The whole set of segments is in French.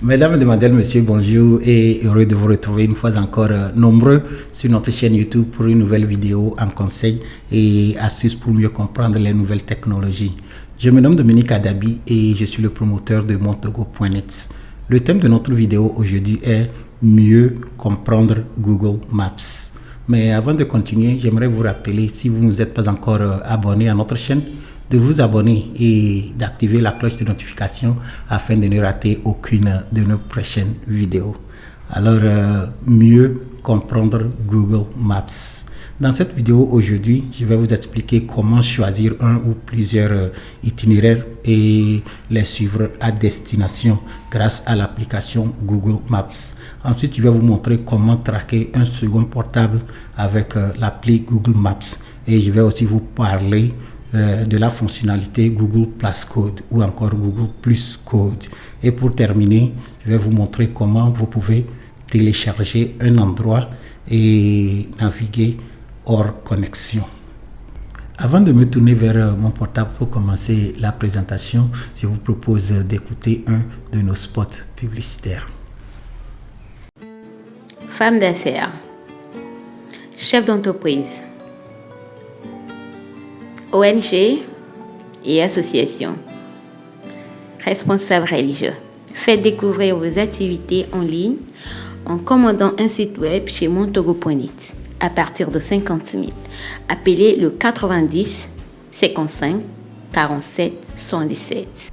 Mesdames, Mesdemoiselles, Messieurs, bonjour et heureux de vous retrouver une fois encore nombreux sur notre chaîne YouTube pour une nouvelle vidéo en conseil et astuces pour mieux comprendre les nouvelles technologies. Je me nomme Dominique Adabi et je suis le promoteur de montogo.net. Le thème de notre vidéo aujourd'hui est mieux comprendre Google Maps. Mais avant de continuer, j'aimerais vous rappeler, si vous n'êtes pas encore abonné à notre chaîne, de vous abonner et d'activer la cloche de notification afin de ne rater aucune de nos prochaines vidéos. Alors, mieux comprendre Google Maps. Dans cette vidéo aujourd'hui, je vais vous expliquer comment choisir un ou plusieurs itinéraires et les suivre à destination grâce à l'application Google Maps. Ensuite, je vais vous montrer comment traquer un second portable avec l'appli Google Maps. Et je vais aussi vous parler de la fonctionnalité Google Plus Code ou encore Google Plus Code. Et pour terminer, je vais vous montrer comment vous pouvez télécharger un endroit et naviguer hors connexion. Avant de me tourner vers mon portable pour commencer la présentation, je vous propose d'écouter un de nos spots publicitaires. Femme d'affaires, chef d'entreprise, ONG et associations, responsables religieux. Faites découvrir vos activités en ligne en commandant un site web chez montogo.net à partir de 50 000. Appelez le 90 55 47 77.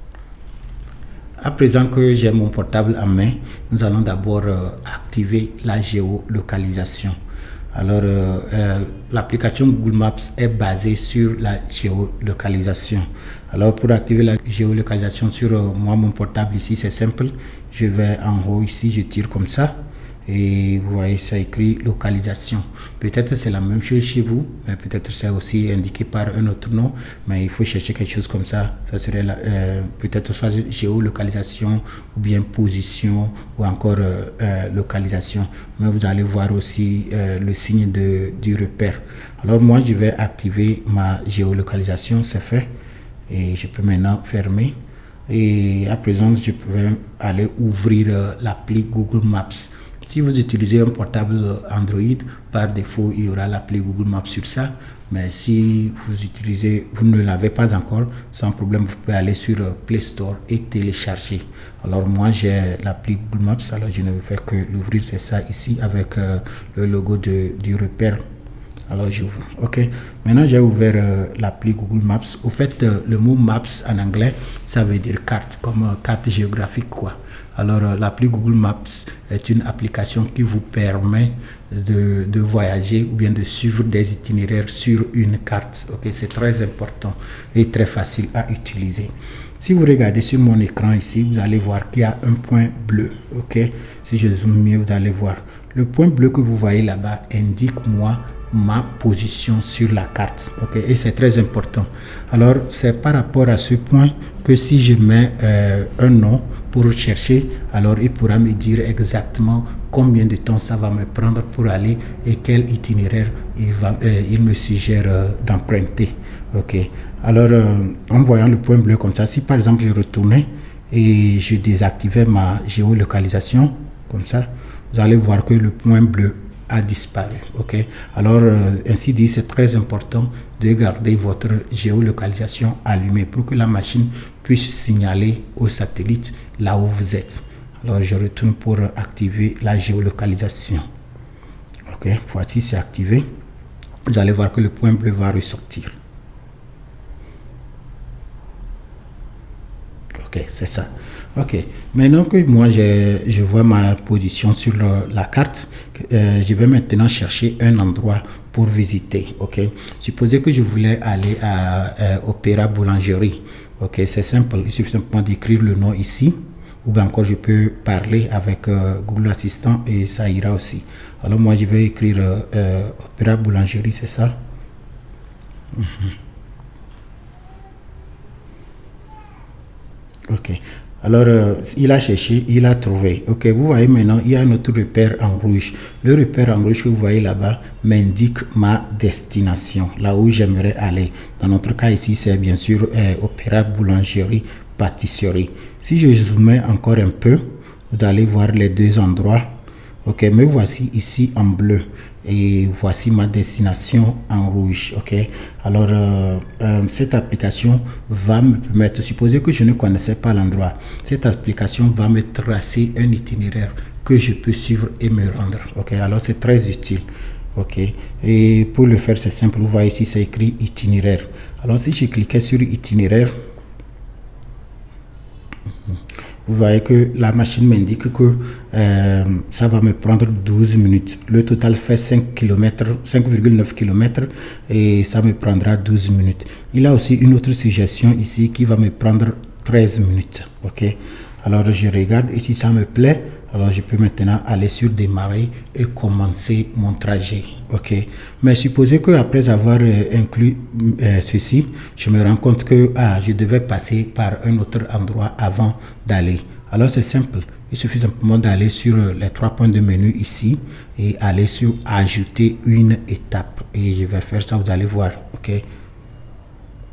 À présent que j'ai mon portable en main, nous allons d'abord activer la géolocalisation. Alors, l'application Google Maps est basée sur la géolocalisation. Alors, pour activer la géolocalisation sur mon portable ici, c'est simple. Je vais en haut ici, je tire comme ça. Et vous voyez, ça écrit localisation. Peut-être c'est la même chose chez vous, mais peut-être c'est aussi indiqué par un autre nom. Mais il faut chercher quelque chose comme ça. Ça serait peut-être soit géolocalisation ou bien position ou encore localisation. Mais vous allez voir aussi le signe du repère. Alors moi, je vais activer ma géolocalisation. C'est fait. Et je peux maintenant fermer. Et à présent, je vais aller ouvrir l'appli Google Maps. Si vous utilisez un portable Android, par défaut, il y aura l'appli Google Maps sur ça. Mais si vous ne l'avez pas encore, sans problème, vous pouvez aller sur Play Store et télécharger. Alors moi, j'ai l'appli Google Maps, alors je ne vais que l'ouvrir, c'est ça ici, avec le logo du repère. Alors j'ouvre. Ok. Maintenant j'ai ouvert l'appli Google Maps. Au fait, le mot Maps en anglais, ça veut dire carte, comme carte géographique quoi. Alors l'appli Google Maps est une application qui vous permet de voyager ou bien de suivre des itinéraires sur une carte. Ok, c'est très important et très facile à utiliser. Si vous regardez sur mon écran ici, vous allez voir qu'il y a un point bleu. Ok, si je zoome mieux, vous allez voir. Le point bleu que vous voyez là-bas indique moi ma position sur la carte. Ok, et c'est très important. Alors c'est par rapport à ce point que si je mets un nom pour chercher, alors il pourra me dire exactement combien de temps ça va me prendre pour aller et quel itinéraire il me suggère d'emprunter. Ok, alors en voyant le point bleu comme ça, si par exemple je retournais et je désactivais ma géolocalisation comme ça, vous allez voir que le point bleu a disparu. Ok, alors ainsi dit, c'est très important de garder votre géolocalisation allumée pour que la machine puisse signaler au satellite là où vous êtes. Alors je retourne pour activer la géolocalisation. Ok, voici, c'est activé. Vous allez voir que le point bleu va ressortir. Ok, c'est ça. Ok, maintenant que moi je vois ma position sur la carte, je vais maintenant chercher un endroit pour visiter. Ok, supposez que je voulais aller à Opéra Boulangerie. Ok, c'est simple, il suffit simplement d'écrire le nom ici, ou bien encore je peux parler avec Google Assistant et ça ira aussi. Alors moi je vais écrire Opéra Boulangerie, c'est ça. Ok, alors il a cherché, il a trouvé. Ok, vous voyez maintenant, il y a un autre repère en rouge. Le repère en rouge que vous voyez là-bas m'indique ma destination, là où j'aimerais aller. Dans notre cas ici, c'est bien sûr Opéra Boulangerie Pâtisserie. Si je zoomais encore un peu, vous allez voir les deux endroits. Ok, me voici ici en bleu et voici ma destination en rouge. Ok, alors cette application va me permettre, supposer que je ne connaissais pas l'endroit, cette application va me tracer un itinéraire que je peux suivre et me rendre. Ok, alors c'est très utile. Ok, et pour le faire c'est simple, vous voyez ici c'est écrit itinéraire. Alors si je cliquais sur itinéraire, vous voyez que la machine m'indique que ça va me prendre 12 minutes. Le total fait 5 km, 5,9 km et ça me prendra 12 minutes. Il a aussi une autre suggestion ici qui va me prendre 13 minutes. Ok, alors je regarde et si ça me plaît, alors je peux maintenant aller sur démarrer et commencer mon trajet. Ok, mais supposez que après avoir inclus ceci, je me rends compte que je devais passer par un autre endroit avant d'aller. Alors c'est simple, il suffit simplement d'aller sur les 3 points de menu ici et aller sur ajouter une étape et je vais faire ça, vous allez voir. Ok,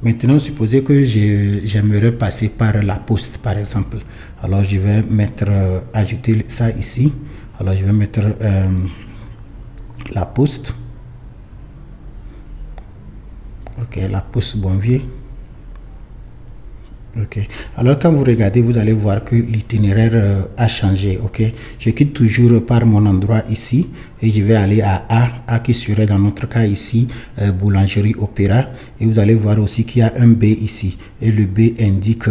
maintenant supposez que j'aimerais passer par la poste par exemple, alors je vais mettre ajouter ça ici. Alors je vais mettre la poste. Ok, la poste Bonvier. Ok, alors quand vous regardez, vous allez voir que l'itinéraire a changé. Ok, je quitte toujours par mon endroit ici et je vais aller à A qui serait dans notre cas ici boulangerie Opéra, et vous allez voir aussi qu'il y a un B ici et le B indique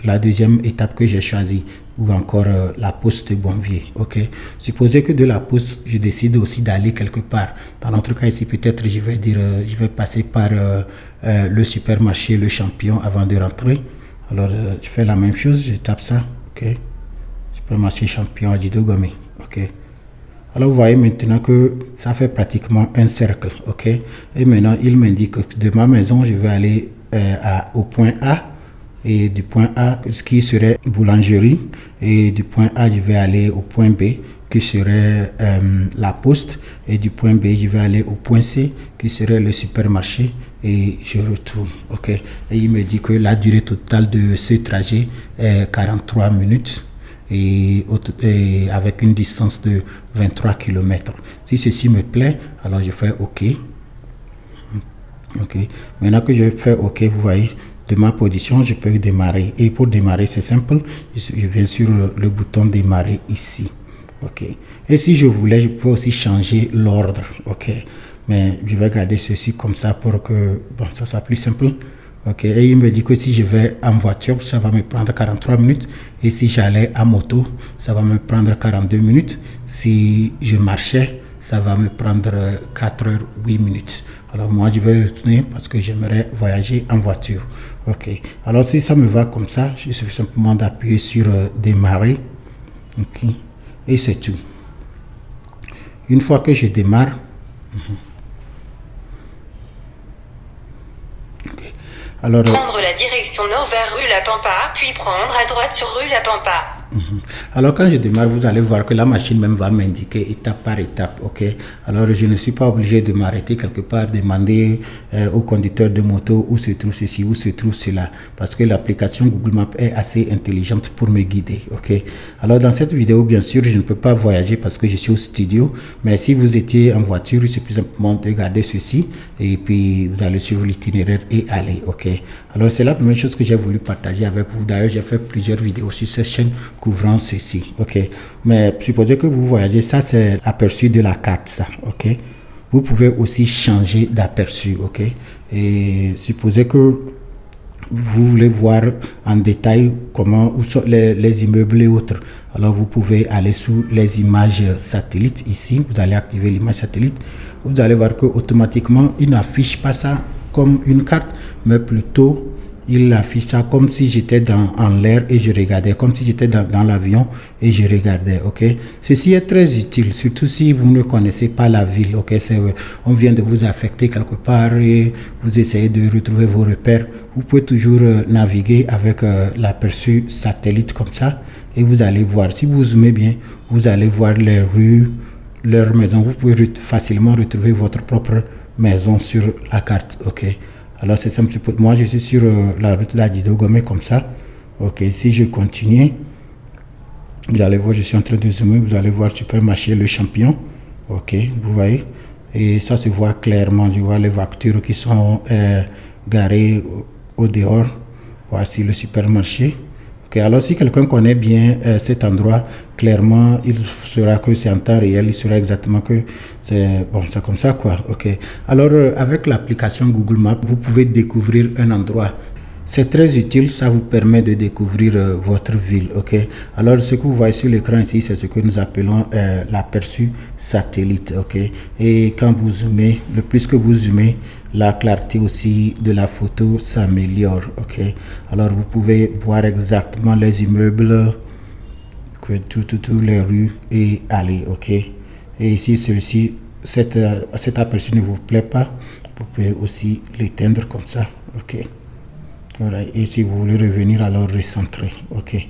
la deuxième étape que j'ai choisie, ou encore la poste de Bonvier. Ok, supposez que de la poste je décide aussi d'aller quelque part. Dans notre cas ici, peut-être je vais dire je vais passer par le supermarché Le Champion avant de rentrer. Alors je fais la même chose, je tape ça. Ok, supermarché Champion à Djidogomé. Ok, alors vous voyez maintenant que ça fait pratiquement un cercle. Ok, et maintenant il m'indique que de ma maison je vais aller au point A, et du point A ce qui serait boulangerie, et du point A je vais aller au point B qui serait la poste, et du point B je vais aller au point C qui serait le supermarché et je retourne. Ok, et il me dit que la durée totale de ce trajet est 43 minutes et avec une distance de 23 km. Si ceci me plaît, alors je fais OK. Ok, maintenant que je fais OK, vous voyez de ma position je peux démarrer, et pour démarrer c'est simple, je viens sur le bouton démarrer ici. Ok, et si je voulais je peux aussi changer l'ordre. Ok, mais je vais garder ceci comme ça pour que ça soit plus simple. Ok, et il me dit que si je vais en voiture ça va me prendre 43 minutes, et si j'allais à moto ça va me prendre 42 minutes, si je marchais ça va me prendre 4 heures 8 minutes. Alors moi je vais retourner parce que j'aimerais voyager en voiture. Ok, alors si ça me va comme ça, je suffit simplement d'appuyer sur démarrer. Ok, et c'est tout. Une fois que je démarre, alors prendre la direction nord vers rue La Pampa, puis prendre à droite sur rue La Pampa. Alors quand je démarre, vous allez voir que la machine même va m'indiquer étape par étape. Ok, alors je ne suis pas obligé de m'arrêter quelque part, demander au conducteur de moto où se trouve ceci, où se trouve cela, parce que l'application Google Maps est assez intelligente pour me guider. Ok, alors dans cette vidéo bien sûr je ne peux pas voyager parce que je suis au studio, mais si vous étiez en voiture il suffit simplement de garder ceci et puis vous allez suivre l'itinéraire et aller. Ok, alors c'est la première chose que j'ai voulu partager avec vous. D'ailleurs j'ai fait plusieurs vidéos sur cette chaîne couvrant ceci. Ok, mais supposez que vous voyagez, ça c'est aperçu de la carte, ça. Ok, vous pouvez aussi changer d'aperçu. Ok, et supposez que vous voulez voir en détail comment où sont les immeubles et autres, alors vous pouvez aller sous les images satellites ici, vous allez activer l'image satellite, vous allez voir que automatiquement il n'affiche pas ça comme une carte, mais plutôt il affiche ça comme si j'étais en l'air et je regardais, comme si j'étais dans l'avion et je regardais. Ok, ceci est très utile, surtout si vous ne connaissez pas la ville. Ok, on vient de vous affecter quelque part et vous essayez de retrouver vos repères. Vous pouvez toujours naviguer avec l'aperçu satellite comme ça et vous allez voir. Si vous zoomez bien, vous allez voir les rues, leurs maisons. Vous pouvez facilement retrouver votre propre maison sur la carte. Ok, alors c'est simple. Moi je suis sur la route de la Djidogomé comme ça. Ok, si je continue, Vous allez voir, je suis en train de zoomer, vous allez voir supermarché Le Champion. Ok, vous voyez. Et ça se voit clairement, je vois les voitures qui sont garées au dehors. Voici le supermarché. Ok, alors si quelqu'un connaît bien cet endroit, clairement, il saura que c'est en temps réel, il saura exactement que c'est bon, c'est comme ça quoi. Ok, alors avec l'application Google Maps, vous pouvez découvrir un endroit. C'est très utile, ça vous permet de découvrir votre ville, ok. Alors ce que vous voyez sur l'écran ici, c'est ce que nous appelons l'aperçu satellite, ok. Et quand vous zoomez, le plus que vous zoomez, la clarté aussi de la photo s'améliore, ok. Alors vous pouvez voir exactement les immeubles, que toutes les rues et allées, ok. Et ici, celui-ci, cet aperçu ne vous plaît pas, vous pouvez aussi l'éteindre comme ça, ok. Voilà. Et si vous voulez revenir, alors recentrer. Ok.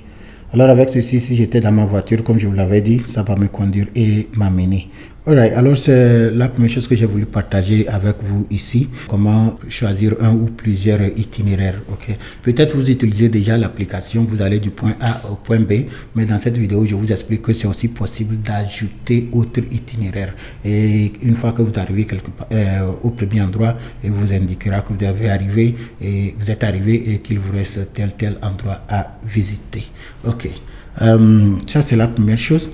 Alors avec ceci, si j'étais dans ma voiture, comme je vous l'avais dit, ça va me conduire et m'amener. Alright, alors c'est la première chose que j'ai voulu partager avec vous ici. Comment choisir un ou plusieurs itinéraires. Ok. Peut-être vous utilisez déjà l'application, vous allez du point A au point B, mais dans cette vidéo, je vous explique que c'est aussi possible d'ajouter autres itinéraires. Et une fois que vous arrivez quelque part, au premier endroit, il vous indiquera que vous avez arrivé et vous êtes arrivé et qu'il vous reste tel endroit à visiter. Ok. Ça c'est la première chose.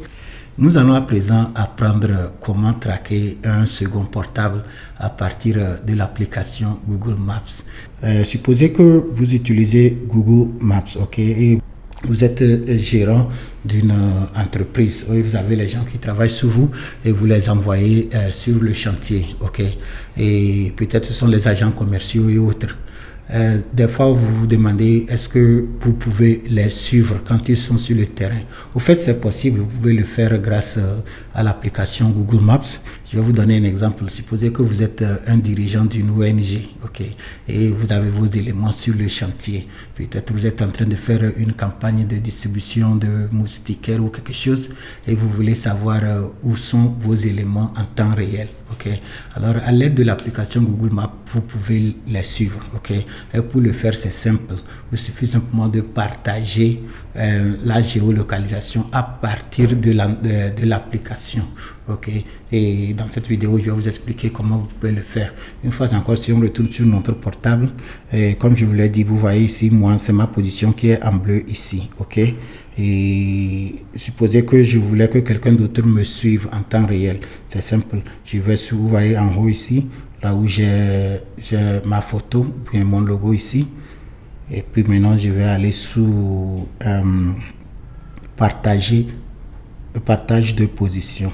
Nous allons à présent apprendre comment traquer un second portable à partir de l'application Google Maps. Supposez que vous utilisez Google Maps, ok, et vous êtes gérant d'une entreprise. Vous avez les gens qui travaillent sous vous et vous les envoyez sur le chantier, ok. Et peut-être ce sont les agents commerciaux et autres. Des fois, vous vous demandez est-ce que vous pouvez les suivre quand ils sont sur le terrain. Au fait, c'est possible. Vous pouvez le faire grâce à l'application Google Maps. Je vais vous donner un exemple. Supposez que vous êtes un dirigeant d'une ONG, ok, et vous avez vos éléments sur le chantier. Peut-être vous êtes en train de faire une campagne de distribution de moustiquaires ou quelque chose, et vous voulez savoir où sont vos éléments en temps réel, ok. Alors, à l'aide de l'application Google Maps, vous pouvez les suivre, ok. Et pour le faire, c'est simple. Il suffit simplement de partager la géolocalisation à partir de l'application. Ok, et dans cette vidéo, je vais vous expliquer comment vous pouvez le faire. Une fois encore, si on retourne sur notre portable, comme je vous l'ai dit, vous voyez ici, moi, c'est ma position qui est en bleu ici. Ok, et supposez que je voulais que quelqu'un d'autre me suive en temps réel. C'est simple. Je vais sur, vous voyez en haut ici, là où j'ai ma photo, puis mon logo ici. Et puis maintenant, je vais aller sous partage de position.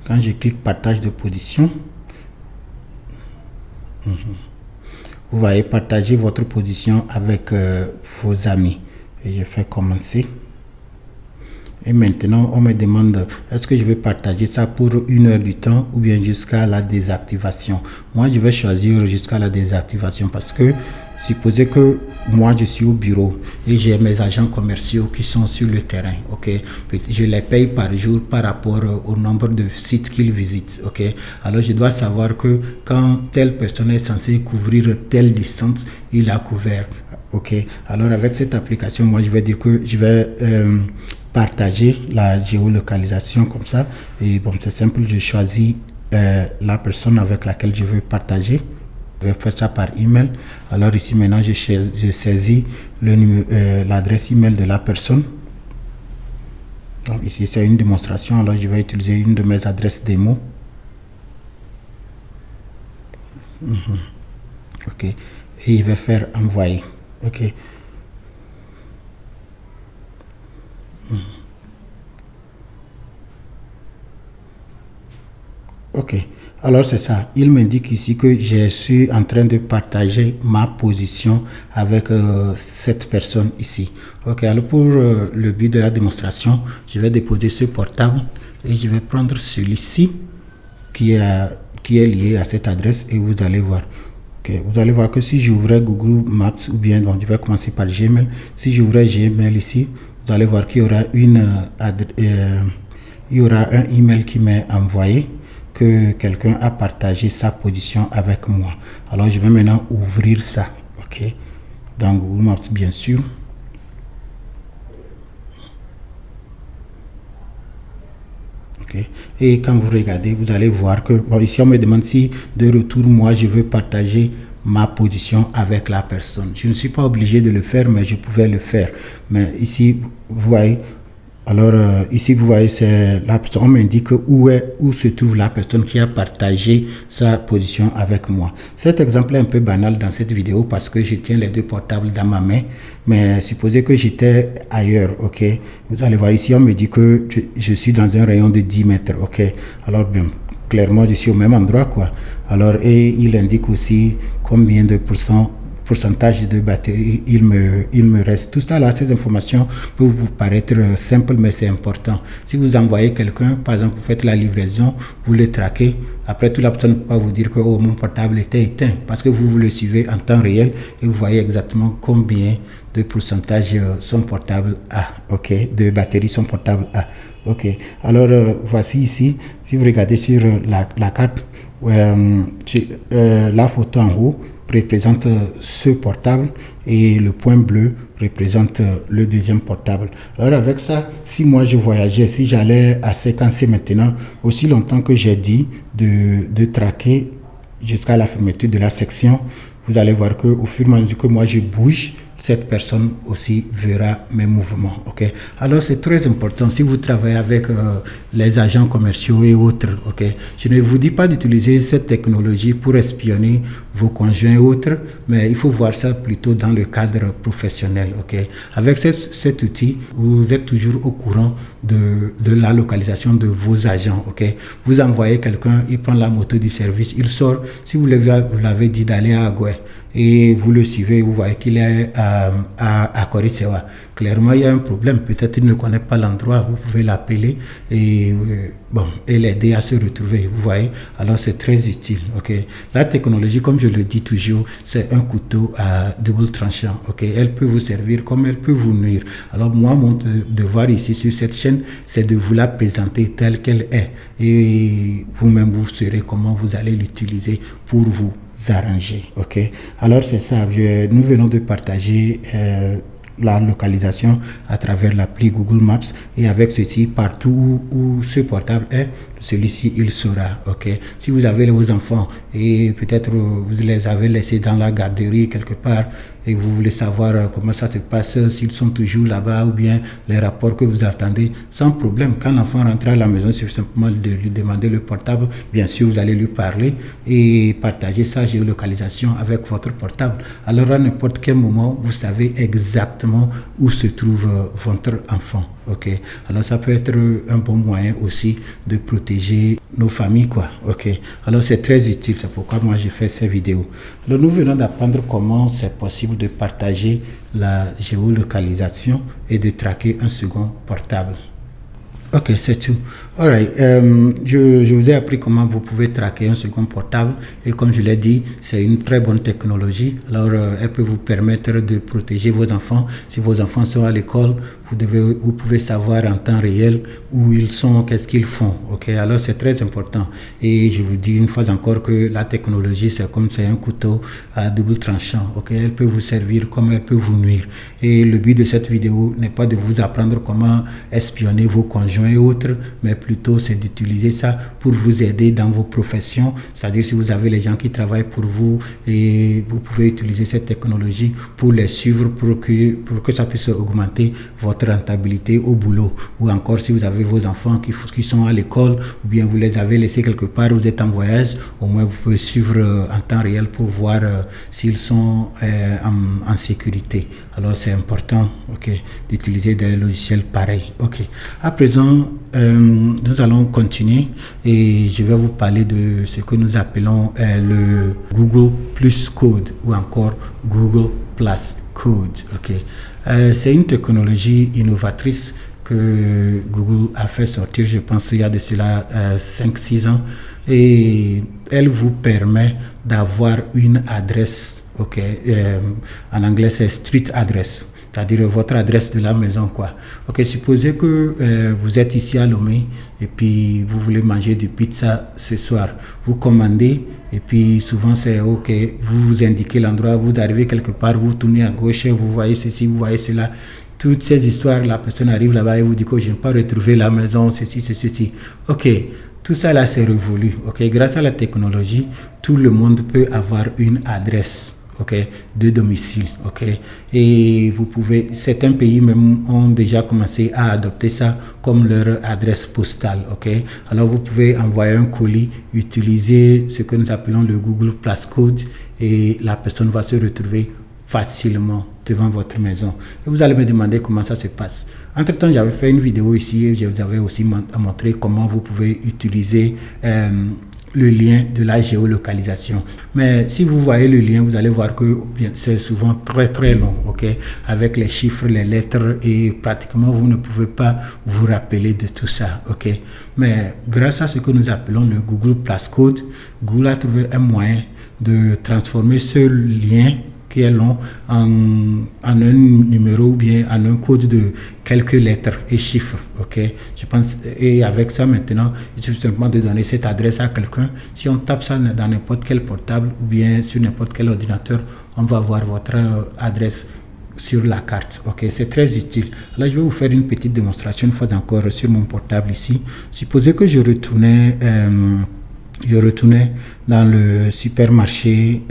Quand je clique partage de position, vous voyez partager votre position avec vos amis. Et je fais commencer. Et maintenant, on me demande est-ce que je vais partager ça pour 1 heure du temps ou bien jusqu'à la désactivation. Moi, je vais choisir jusqu'à la désactivation parce que supposez que moi, je suis au bureau et j'ai mes agents commerciaux qui sont sur le terrain. Ok, je les paye par jour par rapport au nombre de sites qu'ils visitent. Ok, alors je dois savoir que quand telle personne est censée couvrir telle distance, il a couvert. Ok, alors avec cette application, moi, je vais dire que je vais partager la géolocalisation comme ça. Et bon, c'est simple, je choisis la personne avec laquelle je veux partager. Je vais faire ça par email. Alors ici maintenant, je saisis l'adresse email de la personne. Donc, ici c'est une démonstration, alors je vais utiliser une de mes adresses démo. Ok, et je vais faire envoyer. Ok. Ok, alors c'est ça. Il m'indique ici que je suis en train de partager ma position avec cette personne ici. Ok, alors pour le but de la démonstration, je vais déposer ce portable et je vais prendre celui-ci qui est lié à cette adresse et vous allez voir. Okay, vous allez voir que si j'ouvrais Google Maps ou bien, bon, je vais commencer par Gmail. Si j'ouvrais Gmail ici, vous allez voir qu'il y aura un email qui m'est envoyé que quelqu'un a partagé sa position avec moi. Alors je vais maintenant ouvrir ça, ok, dans Google Maps bien sûr. Okay. Et quand vous regardez, vous allez voir que, bon, ici on me demande si de retour, moi je veux partager ma position avec la personne. Je ne suis pas obligé de le faire, mais je pouvais le faire. Mais ici, vous voyez, alors ici vous voyez, c'est la personne, on m'indique où se trouve la personne qui a partagé sa position avec moi. Cet exemple est un peu banal dans cette vidéo parce que je tiens les deux portables dans ma main, mais supposez que j'étais ailleurs, ok. Vous allez voir ici, on me dit que je suis dans un rayon de 10 mètres, ok. Alors bien, clairement je suis au même endroit, quoi. Alors, et il indique aussi combien de pourcentage de batterie il me reste. Tout ça là, ces informations peuvent vous paraître simples, mais c'est important. Si vous envoyez quelqu'un, par exemple, vous faites la livraison, vous le traquez, après tout, la personne ne peut pas vous dire que mon portable était éteint, parce que vous le suivez en temps réel et vous voyez exactement combien de pourcentage son portable a, ok, de batterie son portable a. Ok, alors voici ici, si vous regardez sur la carte, la photo en haut représente ce portable et le point bleu représente le deuxième portable. Alors avec ça, si moi je voyageais, si j'allais à séquencer maintenant, aussi longtemps que j'ai dit de traquer jusqu'à la fermeture de la section, vous allez voir que au fur et à mesure que moi je bouge, cette personne aussi verra mes mouvements. Ok. Alors c'est très important si vous travaillez avec les agents commerciaux et autres. Ok. Je ne vous dis pas d'utiliser cette technologie pour espionner vos conjoints et autres, mais il faut voir ça plutôt dans le cadre professionnel. Ok. Avec cet outil, vous êtes toujours au courant de la localisation de vos agents. Ok. Vous envoyez quelqu'un, il prend la moto du service, il sort. Si vous l'avez dit d'aller à Agoué et vous le suivez, vous voyez qu'il est à Koritsewa. Clairement, il y a un problème. Peut-être qu'il ne connaît pas l'endroit. Vous pouvez l'appeler et l'aider à se retrouver. Vous voyez. Alors, c'est très utile. Ok. La technologie, comme je le dis toujours, c'est un couteau à double tranchant. Ok. Elle peut vous servir comme elle peut vous nuire. Alors, moi, mon devoir ici sur cette chaîne, c'est de vous la présenter telle qu'elle est. Et vous-même, vous saurez comment vous allez l'utiliser pour vous arranger. Ok. Alors c'est ça, nous venons de partager la localisation à travers l'appli Google Maps et avec ceci, partout où ce portable est, celui-ci il sera. Ok. Si vous avez vos enfants et peut-être vous les avez laissés dans la garderie quelque part et vous voulez savoir comment ça se passe, s'ils sont toujours là-bas ou bien les rapports que vous attendez, sans problème. Quand l'enfant rentre à la maison, c'est simplement de lui demander le portable. Bien sûr, vous allez lui parler et partager sa géolocalisation avec votre portable. Alors à n'importe quel moment, vous savez exactement où se trouve votre enfant. Ok. Alors ça peut être un bon moyen aussi de protéger nos familles, quoi. Ok. Alors c'est très utile, c'est pourquoi moi j'ai fait ces vidéos. Alors nous venons d'apprendre comment c'est possible de partager la géolocalisation et de traquer un second portable. Ok, c'est tout. Alright, je vous ai appris comment vous pouvez traquer un second portable et comme je l'ai dit, c'est une très bonne technologie. Alors, elle peut vous permettre de protéger vos enfants. Si vos enfants sont à l'école, vous pouvez savoir en temps réel où ils sont, qu'est-ce qu'ils font. Ok, alors c'est très important. Et je vous dis une fois encore que la technologie, c'est un couteau à double tranchant. Ok, elle peut vous servir comme elle peut vous nuire. Et le but de cette vidéo n'est pas de vous apprendre comment espionner vos conjoints et autres, mais plutôt c'est d'utiliser ça pour vous aider dans vos professions, c'est-à-dire si vous avez les gens qui travaillent pour vous et vous pouvez utiliser cette technologie pour les suivre pour que ça puisse augmenter votre rentabilité au boulot, ou encore si vous avez vos enfants qui sont à l'école ou bien vous les avez laissés quelque part, vous êtes en voyage, au moins vous pouvez suivre en temps réel pour voir s'ils sont en sécurité. Alors c'est important, ok, d'utiliser des logiciels pareils. Ok. À présent, nous allons continuer et je vais vous parler de ce que nous appelons le Google Plus Code ou encore Google Plus Code. Ok. C'est une technologie innovatrice que Google a fait sortir, je pense, il y a de cela 5-6 ans, et elle vous permet d'avoir une adresse. Ok. En anglais, c'est street address. C'est-à-dire votre adresse de la maison, quoi. Ok, supposez que vous êtes ici à Lomé et puis vous voulez manger du pizza ce soir. Vous commandez et puis souvent c'est ok, vous indiquez l'endroit, vous arrivez quelque part, vous tournez à gauche, vous voyez ceci, vous voyez cela. toutes ces histoires, la personne arrive là-bas et vous dit que je n'ai pas retrouvé la maison, ceci. Ok, tout ça là c'est révolu. Ok, grâce à la technologie, tout le monde peut avoir une adresse. Ok, de domicile. Ok, et vous pouvez, certains pays même ont déjà commencé à adopter ça comme leur adresse postale. Ok, alors vous pouvez envoyer un colis, utiliser ce que nous appelons le Google Plus Code et la personne va se retrouver facilement devant votre maison. Et vous allez me demander comment ça se passe. Entre-temps, j'avais fait une vidéo ici et je vous avais aussi montré comment vous pouvez utiliser le lien de la géolocalisation. Mais si vous voyez le lien, vous allez voir que c'est souvent très long, ok, avec les chiffres, les lettres et pratiquement vous ne pouvez pas vous rappeler de tout ça, ok. Mais grâce à ce que nous appelons le Google Plus Code, Google a trouvé un moyen de transformer ce lien qui est long en un numéro ou bien en un code de quelques lettres et chiffres, ok. Je pense, et avec ça maintenant, il suffit simplement de donner cette adresse à quelqu'un. Si on tape ça dans n'importe quel portable ou bien sur n'importe quel ordinateur, on va voir votre adresse sur la carte, ok. C'est très utile. Là, je vais vous faire une petite démonstration une fois encore sur mon portable ici. Supposez que je retournais dans le supermarché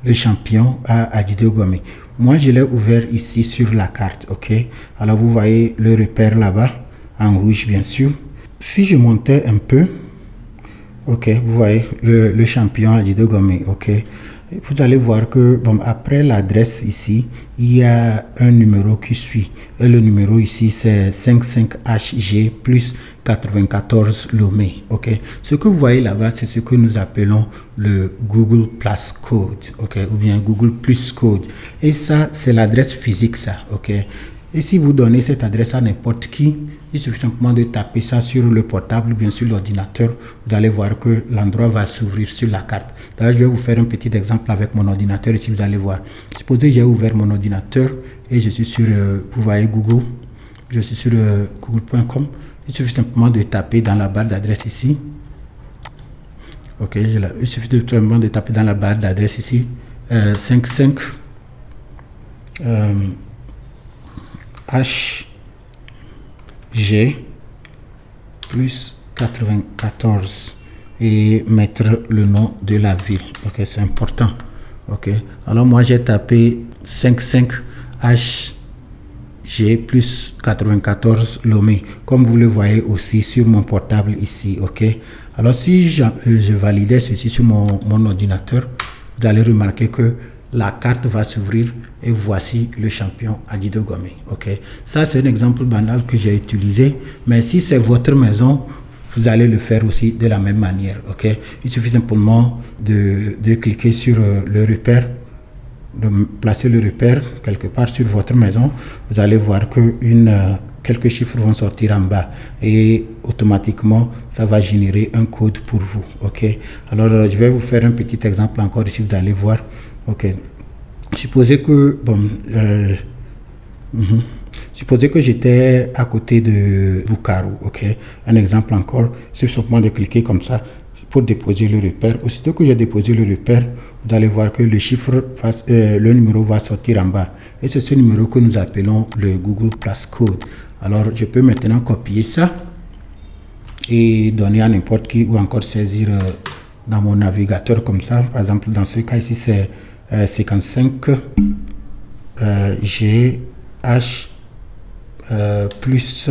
le champion à Adidogomé. Moi, je l'ai ouvert ici sur la carte, ok. Alors, vous voyez le repère là-bas, en rouge, bien sûr. Si je montais un peu, ok, vous voyez le champion Adidogomé, ok. Vous allez voir que, bon, après l'adresse ici, il y a un numéro qui suit. Et le numéro ici, c'est 55HG plus 94 Lomé. Ok. Ce que vous voyez là-bas, c'est ce que nous appelons le Google Plus Code. Ok. Ou bien Google Plus Code. Et ça, c'est l'adresse physique, ça. Ok. Et si vous donnez cette adresse à n'importe qui, il suffit simplement de taper ça sur le portable, bien sûr l'ordinateur. Vous allez voir que l'endroit va s'ouvrir sur la carte. D'ailleurs, je vais vous faire un petit exemple avec mon ordinateur ici, vous allez voir. Supposez que j'ai ouvert mon ordinateur et je suis sur, vous voyez Google, je suis sur google.com. Il suffit simplement de taper dans la barre d'adresse ici. Ok, il suffit simplement de taper dans la barre d'adresse ici, 55 HG plus 94 et mettre le nom de la ville. Ok, c'est important. Ok, alors moi j'ai tapé 55HG plus 94 Lomé, comme vous le voyez aussi sur mon portable ici. Ok, alors si je validais ceci sur mon ordinateur, vous allez remarquer que la carte va s'ouvrir et voici le champion Adidogomé. Ok, ça c'est un exemple banal que j'ai utilisé, mais si c'est votre maison, vous allez le faire aussi de la même manière. Ok, il suffit simplement de cliquer sur le repère, de placer le repère quelque part sur votre maison. Vous allez voir que quelques chiffres vont sortir en bas et automatiquement ça va générer un code pour vous. Ok, alors je vais vous faire un petit exemple encore ici, vous allez voir. Ok, supposez que supposez que j'étais à côté de Bukaru. Ok, un exemple encore, c'est simplement de cliquer comme ça pour déposer le repère. Aussitôt que j'ai déposé le repère, vous allez voir que le chiffre, le numéro va sortir en bas. Et c'est ce numéro que nous appelons le Google Plus Code. Alors, je peux maintenant copier ça et donner à n'importe qui ou encore saisir dans mon navigateur comme ça. Par exemple, dans ce cas ici, c'est 55 GH plus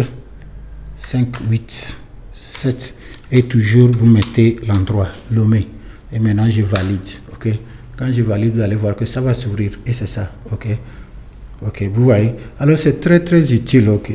587 et toujours vous mettez l'endroit Lomé et maintenant je valide. Ok, quand je valide, vous allez voir que ça va s'ouvrir et c'est ça. Ok, vous voyez, alors c'est très utile. Ok,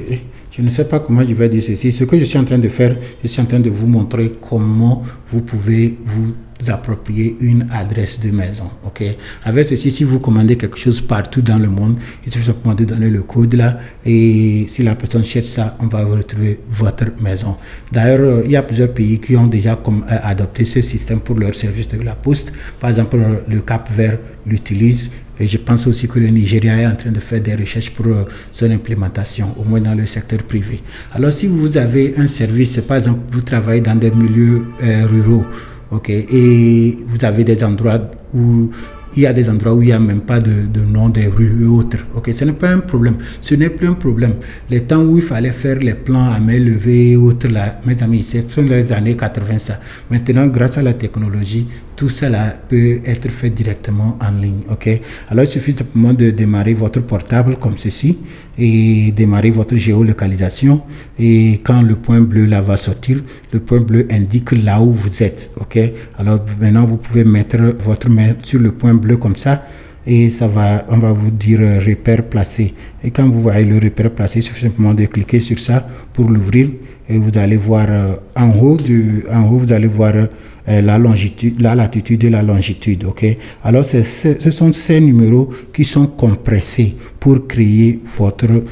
je ne sais pas comment je vais dire ceci. Ce que je suis en train de faire, je suis en train de vous montrer comment vous pouvez vous approprier une adresse de maison. Ok, avec ceci, si vous commandez quelque chose partout dans le monde, il suffit simplement de donner le code là et si la personne cherche ça, on va retrouver votre maison. D'ailleurs, il y a plusieurs pays qui ont déjà adopté ce système pour leur service de la poste. Par exemple, le Cap-Vert l'utilise et je pense aussi que le Nigeria est en train de faire des recherches pour son implémentation, au moins dans le secteur privé. Alors, si vous avez un service, par exemple, vous travaillez dans des milieux ruraux, ok, et vous avez des endroits où il y a des endroits où il n'y a même pas de nom des rues et autres. Ok, ce n'est pas un problème. Ce n'est plus un problème. Les temps où il fallait faire les plans à main levée et autres, là, mes amis, ce sont les années 80 ça. Maintenant, grâce à la technologie, tout cela peut être fait directement en ligne. Ok, alors il suffit simplement de démarrer votre portable comme ceci et démarrer votre géolocalisation. Et quand le point bleu là va sortir, le point bleu indique là où vous êtes. Ok, alors maintenant vous pouvez mettre votre main sur le point bleu comme ça et on va vous dire repère placé. Et quand vous voyez le repère placé, il suffit simplement de cliquer sur ça pour l'ouvrir et vous allez voir en haut vous allez voir la longitude, la latitude et la longitude. Ok, alors ce sont ces numéros qui sont compressés pour créer votre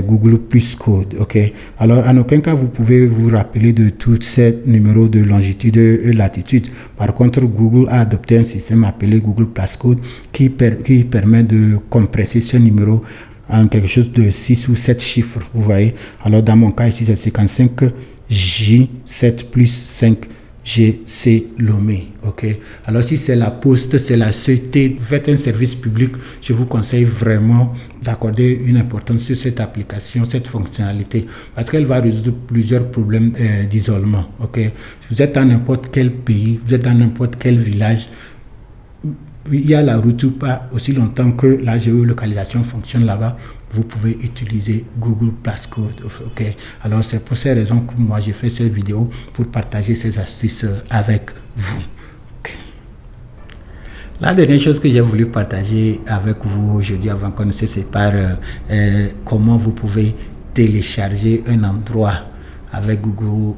Google Plus Code. Ok, alors en aucun cas vous pouvez vous rappeler de tous ces numéros de longitude et latitude. Par contre, Google a adopté un système appelé Google Plus Code qui permet de compresser ces numéros en quelque chose de 6 ou 7 chiffres, vous voyez. Alors dans mon cas ici c'est 55 J7 plus 5 GC Lomé. Ok, alors si c'est la poste, c'est la CT, vous faites un service public, je vous conseille vraiment d'accorder une importance sur cette application, cette fonctionnalité, parce qu'elle va résoudre plusieurs problèmes d'isolement. Ok, si vous êtes dans n'importe quel pays, vous êtes dans n'importe quel village, il y a la route ou pas, aussi longtemps que la géolocalisation fonctionne là-bas, vous pouvez utiliser Google Plus Code. Ok, alors c'est pour ces raisons que moi j'ai fait cette vidéo pour partager ces astuces avec vous. Okay. La dernière chose que j'ai voulu partager avec vous aujourd'hui avant qu'on ne se sépare, comment vous pouvez télécharger un endroit avec Google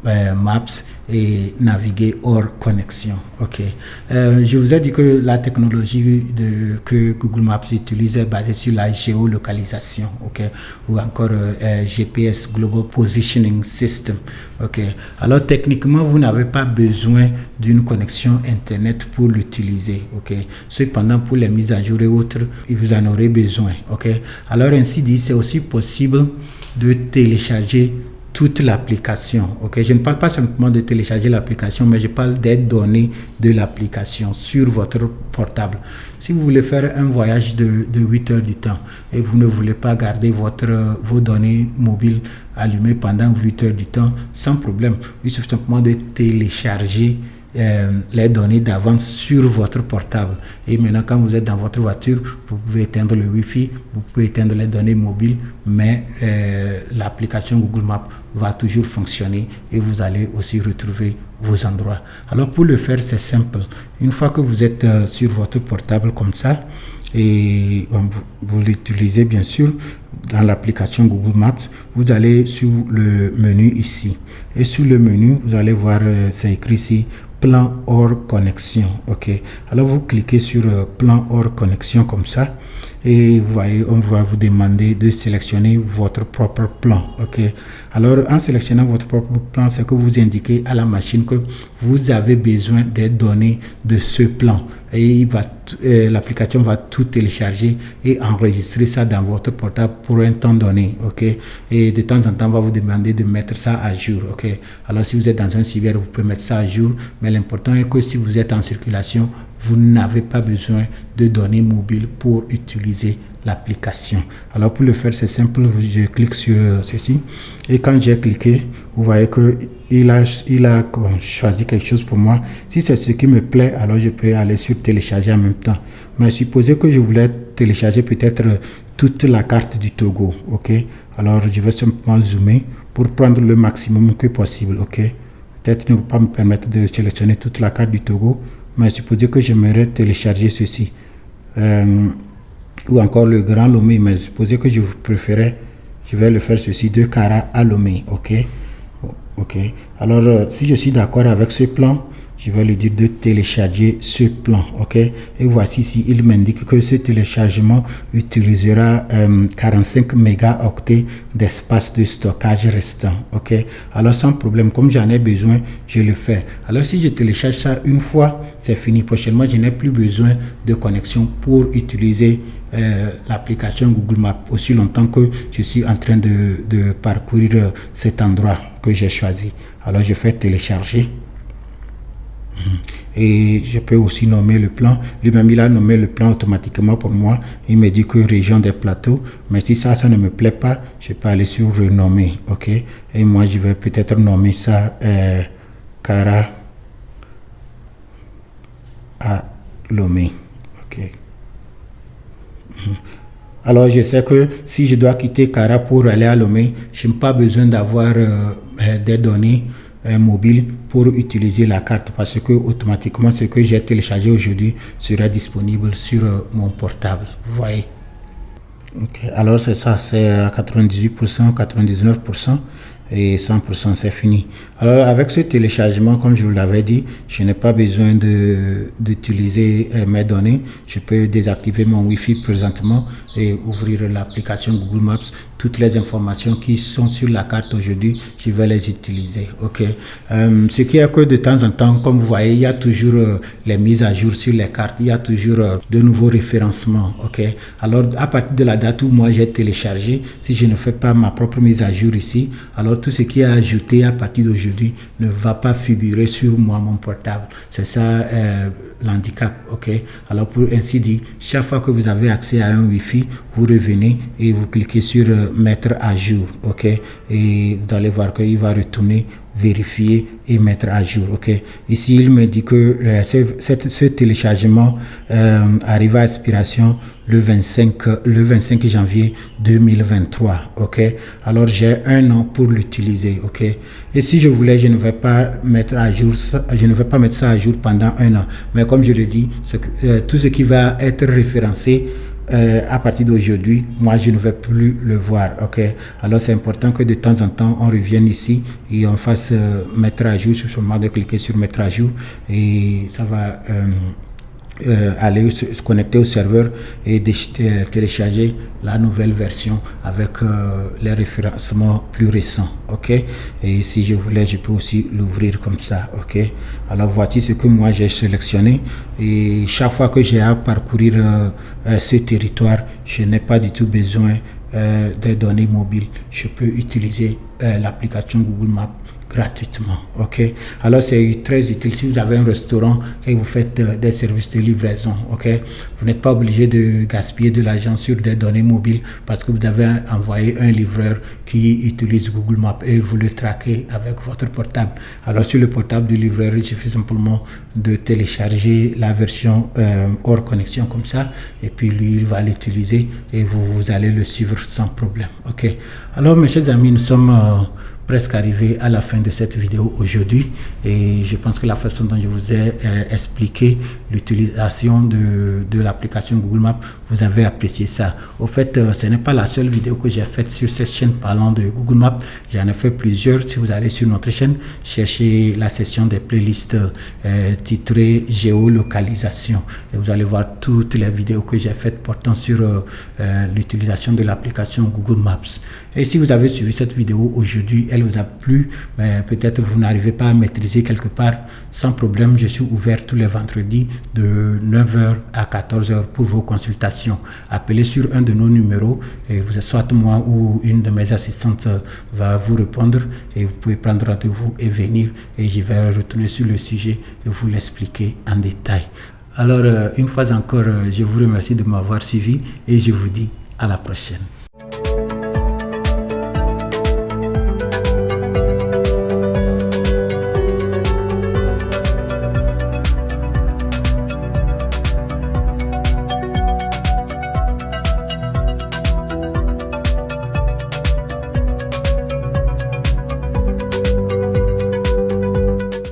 Maps et naviguer hors connexion. Ok, je vous ai dit que la technologie que Google Maps utilise est basée sur la géolocalisation, ok, ou encore GPS, Global Positioning System. Ok, alors techniquement vous n'avez pas besoin d'une connexion internet pour l'utiliser. Ok, cependant pour les mises à jour et autres, vous en aurez besoin. Ok, alors ainsi dit, c'est aussi possible de télécharger toute l'application. Ok, je ne parle pas simplement de télécharger l'application, mais je parle des données de l'application sur votre portable. Si vous voulez faire un voyage de 8 heures du temps et vous ne voulez pas garder vos données mobiles allumées pendant 8 heures du temps, sans problème, il suffit simplement de télécharger les données d'avance sur votre portable. Et maintenant, quand vous êtes dans votre voiture, vous pouvez éteindre le Wi-Fi, vous pouvez éteindre les données mobiles, mais l'application Google Maps va toujours fonctionner et vous allez aussi retrouver vos endroits. Alors pour le faire, c'est simple. Une fois que vous êtes sur votre portable comme ça, et vous l'utilisez bien sûr dans l'application Google Maps, vous allez sur le menu ici. Et sur le menu, vous allez voir, c'est écrit ici, plan hors connexion. Ok, alors vous cliquez sur plan hors connexion comme ça et vous voyez, on va vous demander de sélectionner votre propre plan. Ok, alors en sélectionnant votre propre plan, c'est que vous indiquez à la machine que vous avez besoin des données de ce plan et l'application va tout télécharger et enregistrer ça dans votre portable pour un temps donné. Ok, et de temps en temps on va vous demander de mettre ça à jour. Ok, alors si vous êtes dans un cyber, vous pouvez mettre ça à jour, mais l'important est que si vous êtes en circulation, vous n'avez pas besoin de données mobiles pour utiliser l'application. Alors pour le faire, c'est simple, je clique sur ceci et quand j'ai cliqué, vous voyez que il a choisi quelque chose pour moi. Si c'est ce qui me plaît, alors je peux aller sur télécharger en même temps. Mais supposez que je voulais télécharger peut-être toute la carte du Togo. Ok, alors je vais simplement zoomer pour prendre le maximum que possible. Ok, peut-être ne va pas me permettre de sélectionner toute la carte du Togo, mais supposez que j'aimerais télécharger ceci ou encore le Grand Lomé, mais supposez que je préférais, je vais le faire ceci, de Kara à Lomé. Ok, ok, alors si je suis d'accord avec ce plan, je vais lui dire de télécharger ce plan. Ok, et voici ici, il m'indique que ce téléchargement utilisera 45 mégaoctets d'espace de stockage restant. Ok, alors sans problème, comme j'en ai besoin, je le fais. Alors si je télécharge ça une fois, c'est fini. Prochainement, je n'ai plus besoin de connexion pour utiliser l'application Google Maps aussi longtemps que je suis en train de parcourir cet endroit que j'ai choisi. Alors je fais télécharger. Et je peux aussi nommer le plan. Lui-même, il a nommé le plan automatiquement pour moi. Il me dit que région des plateaux. Mais si ça ne me plaît pas, je peux aller sur renommer. OK? Et moi, je vais peut-être nommer ça Kara à Lomé. OK? Alors, je sais que si je dois quitter Kara pour aller à Lomé, je n'ai pas besoin d'avoir des données mobiles pour utiliser la carte parce que automatiquement, ce que j'ai téléchargé aujourd'hui sera disponible sur mon portable. Vous voyez? Okay. Alors, c'est ça, c'est à 98%, 99%. Et 100% c'est fini. Alors avec ce téléchargement, comme je vous l'avais dit, je n'ai pas besoin d'utiliser mes données. Je peux désactiver mon Wi-Fi présentement et ouvrir l'application Google Maps. Toutes les informations qui sont sur la carte aujourd'hui, je vais les utiliser. OK. Ce qui est que de temps en temps, comme vous voyez, il y a toujours les mises à jour sur les cartes. Il y a toujours de nouveaux référencements. OK. Alors à partir de la date où moi j'ai téléchargé, si je ne fais pas ma propre mise à jour ici, alors tout ce qui est ajouté à partir d'aujourd'hui ne va pas figurer sur moi, mon portable. C'est ça l'handicap. OK. Alors pour ainsi dire, chaque fois que vous avez accès à un Wi-Fi, vous revenez et vous cliquez sur mettre à jour. OK. Et vous allez voir qu'il va retourner, vérifier et mettre à jour. OK. Ici, il me dit que ce téléchargement arrive à expiration le 25 janvier 2023. OK. Alors, j'ai un an pour l'utiliser. OK. Et si je voulais, je ne vais pas mettre à jour ça, je ne vais pas mettre ça à jour pendant un an. Mais comme je le dis, tout ce qui va être référencé à partir d'aujourd'hui, moi je ne vais plus le voir. OK. Alors c'est important que de temps en temps on revienne ici et on fasse mettre à jour. Sur ce moment de cliquer sur mettre à jour et ça va aller se connecter au serveur et télécharger la nouvelle version avec les référencements plus récents. OK. Et si je voulais, je peux aussi l'ouvrir comme ça. OK. Alors voici ce que moi j'ai sélectionné et chaque fois que j'ai à parcourir ce territoire, je n'ai pas du tout besoin des données mobiles. Je peux utiliser l'application Google Maps gratuitement. OK. Alors c'est très utile si vous avez un restaurant et vous faites des services de livraison. OK. Vous n'êtes pas obligé de gaspiller de l'argent sur des données mobiles parce que vous avez envoyé un livreur qui utilise Google Maps et vous le traquez avec votre portable. Alors sur le portable du livreur, il suffit simplement de télécharger la version hors connexion comme ça et puis lui il va l'utiliser et vous allez le suivre sans problème. OK. Alors mes chers amis, nous sommes presque arrivé à la fin de cette vidéo aujourd'hui et je pense que la façon dont je vous ai expliqué l'utilisation de l'application Google Maps, vous avez apprécié ça. Au fait, ce n'est pas la seule vidéo que j'ai faite sur cette chaîne parlant de Google Maps. J'en ai fait plusieurs. Si vous allez sur notre chaîne, cherchez la section des playlists titrée géolocalisation et vous allez voir toutes les vidéos que j'ai faites portant sur l'utilisation de l'application Google Maps. Et si vous avez suivi cette vidéo aujourd'hui, elle vous a plu, mais peut-être vous n'arrivez pas à maîtriser quelque part, sans problème, je suis ouvert tous les vendredis de 9h à 14h pour vos consultations. Appelez sur un de nos numéros et vous, soit moi ou une de mes assistantes va vous répondre et vous pouvez prendre rendez-vous et venir et je vais retourner sur le sujet et vous l'expliquer en détail. Alors, une fois encore, je vous remercie de m'avoir suivi et je vous dis à la prochaine.